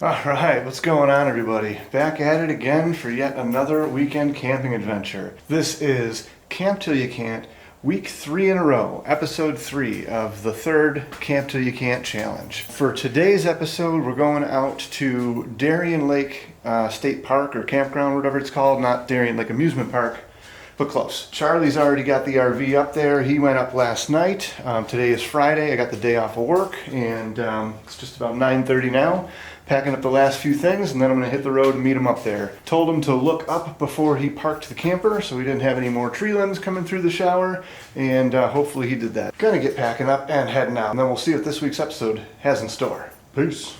Alright, what's going on everybody? Back at it again for yet another weekend camping adventure. This is Camp Till You Can't, week 3 in a row, episode 3 of the third Camp Till You Can't challenge. For today's episode, we're going out to Darien Lake State Park or Campground, whatever it's called, not Darien Lake Amusement Park, but close. Charlie's already got the RV up there. He went up last night. Today is Friday. I got the day off of work, and it's just about 9:30 now. Packing up the last few things, and then I'm going to hit the road and meet him up there. Told him to look up before he parked the camper so we didn't have any more tree limbs coming through the shower, and hopefully he did that. Gonna get packing up and heading out, and then we'll see what this week's episode has in store. Peace.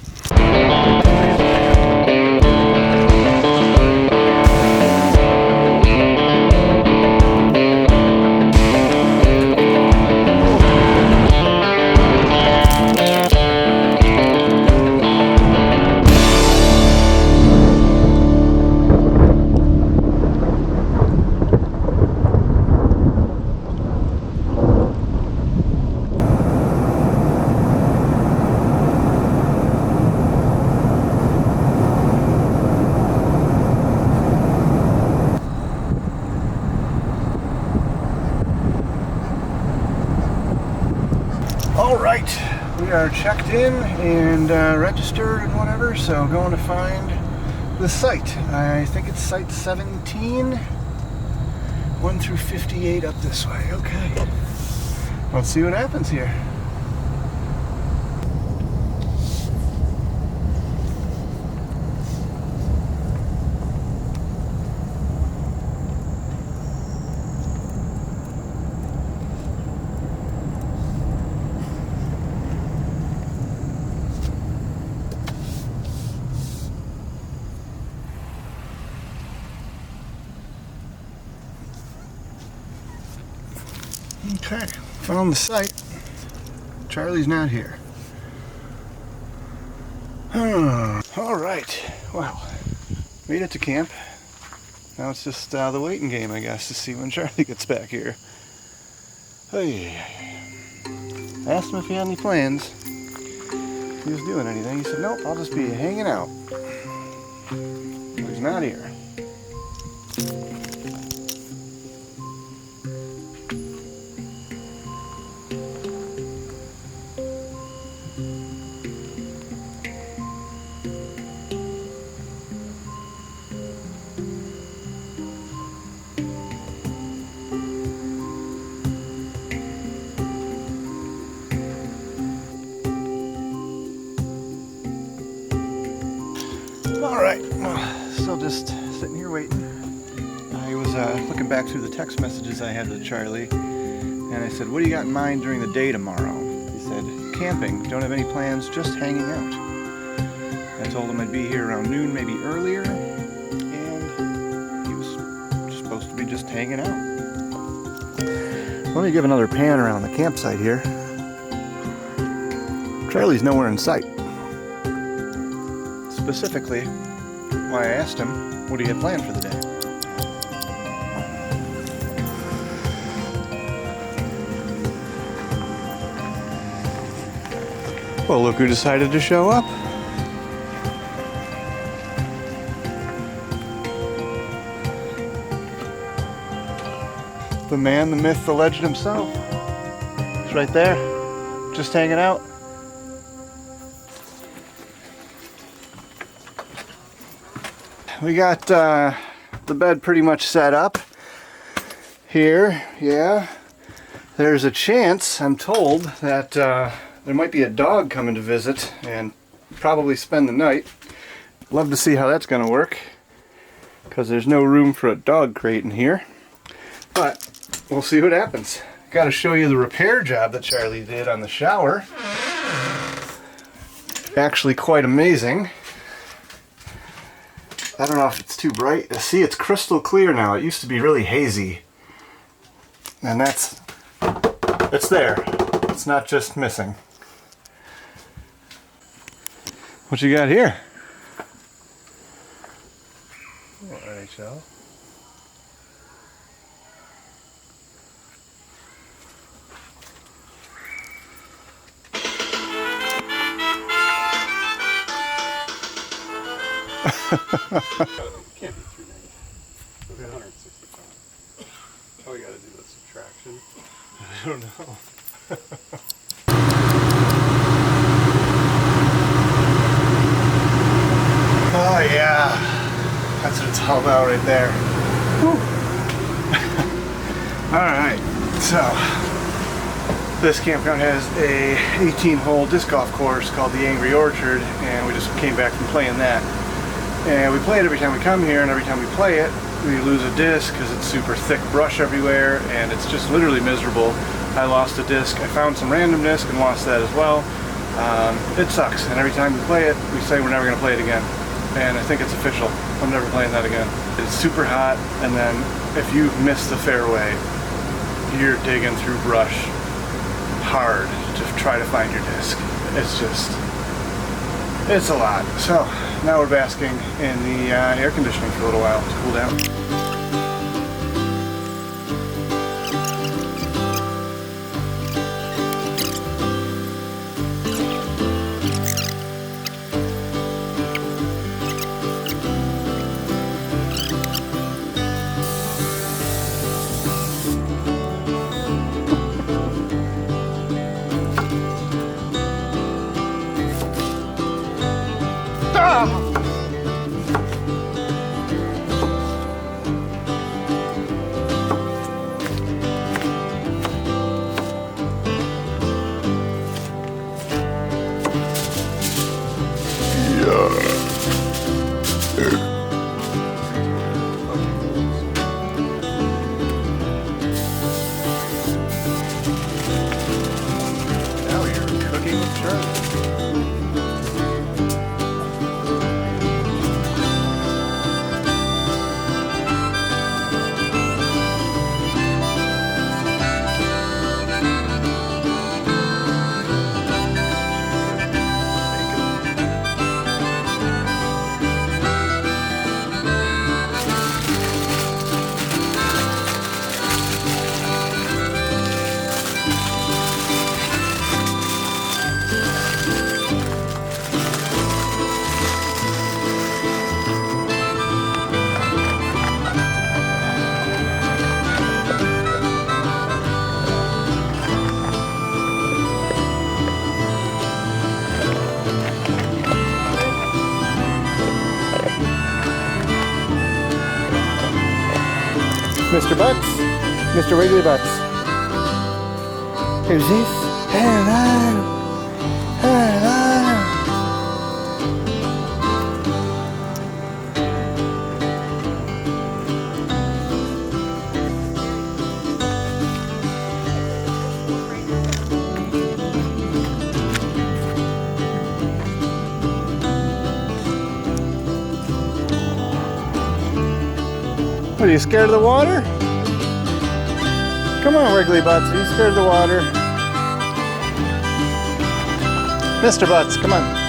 Alright, we are checked in and registered and whatever, so going to find the site. I think it's site 17, 1 through 58 up this way. Okay, let's see what happens here. Okay, found the site. Charlie's not here. Alright, well, made it to camp. Now it's just the waiting game, I guess, to see when Charlie gets back here. Hey, asked him if he had any plans, if he was doing anything. He said, nope, I'll just be hanging out. But he's not here. Alright, well, still just sitting here waiting. I was looking back through the text messages I had with Charlie, and I said, what do you got in mind during the day tomorrow? He said, camping, don't have any plans, just hanging out. I told him I'd be here around noon, maybe earlier, and he was just supposed to be just hanging out. Let me give another pan around the campsite here. Charlie's nowhere in sight. Specifically, why I asked him, what do you have planned for the day? Well, look who decided to show up. The man, the myth, the legend himself. He's right there, just hanging out. We got the bed pretty much set up here, yeah. There's a chance, I'm told, that there might be a dog coming to visit and probably spend the night. Love to see how that's going to work, because there's no room for a dog crate in here. But we'll see what happens. Got to show you the repair job that Charlie did on the shower. Actually quite amazing. I don't know if it's too bright. See, it's crystal clear now. It used to be really hazy. And it's there. It's not just missing. What you got here? NHL. Can't be 390. It's 165. Oh, we gotta do the subtraction. I don't know. Oh yeah, that's what it's all about right there. All right, so this campground has a 18-hole disc golf course called the Angry Orchard, and we just came back from playing that. And we play it every time we come here, and every time we play it, we lose a disc because it's super thick brush everywhere, and it's just literally miserable. I lost a disc. I found some random disc and lost that as well. It sucks, and every time we play it, we say we're never going to play it again. And I think it's official. I'm never playing that again. It's super hot, and then if you miss the fairway, you're digging through brush hard to try to find your disc. It's a lot. So now we're basking in the air conditioning for a little while to cool down. Mr. Butts, Mr. Wiggly Butts. Who's this? Hello, hello. What, are you scared of the water? Come on, Wiggly Butts, are you scared of the water? Mr. Butts, come on.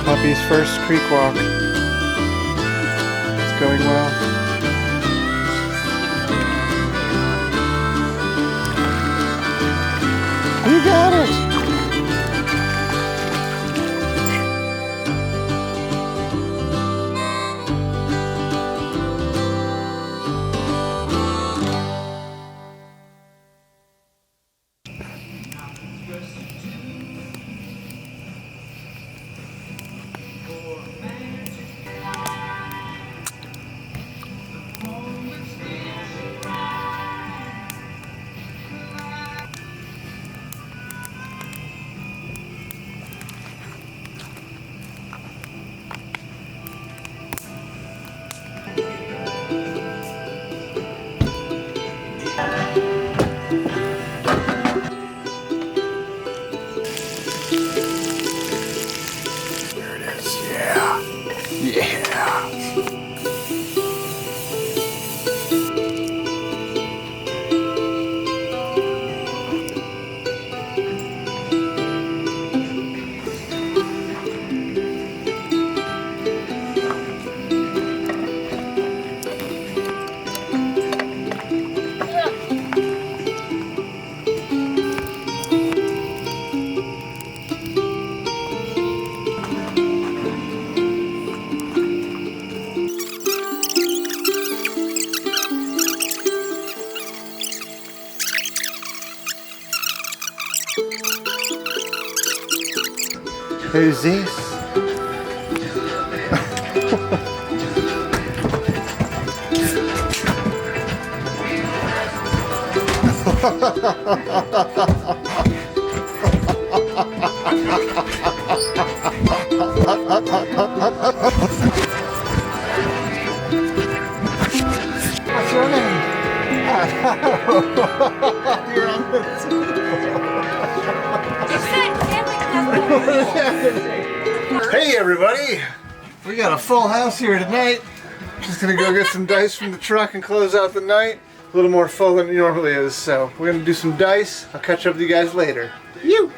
Puppy's first creek walk. It's going well. You got it! Who's this? What's your name? You're on the Hey everybody! We got a full house here tonight. Just gonna go get some dice from the truck and close out the night. A little more full than it normally is, so we're gonna do some dice. I'll catch up with you guys later. You!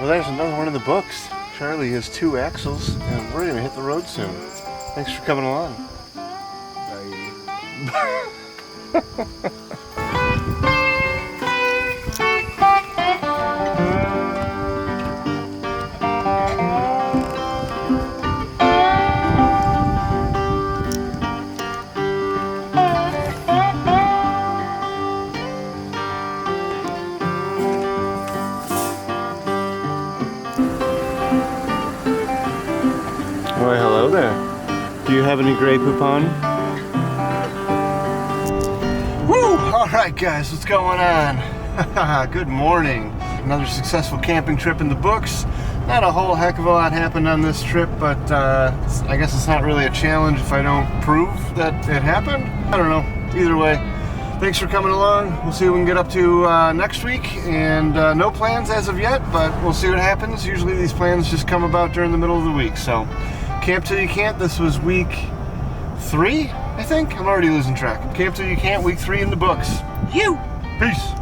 There's another one of the books. Charlie has 2 axles, and we're gonna hit the road soon. Thanks for coming along. Why, hello there. Do you have any Grey Poupon? Woo! Alright guys, what's going on? Good morning. Another successful camping trip in the books. Not a whole heck of a lot happened on this trip, but I guess it's not really a challenge if I don't prove that it happened. I don't know. Either way, thanks for coming along. We'll see what we can get up to next week, and no plans as of yet, but we'll see what happens. Usually these plans just come about during the middle of the week, so Camp Till You Can't, this was week 3, I think? I'm already losing track. Camp Till You Can't, week 3 in the books. You! Peace!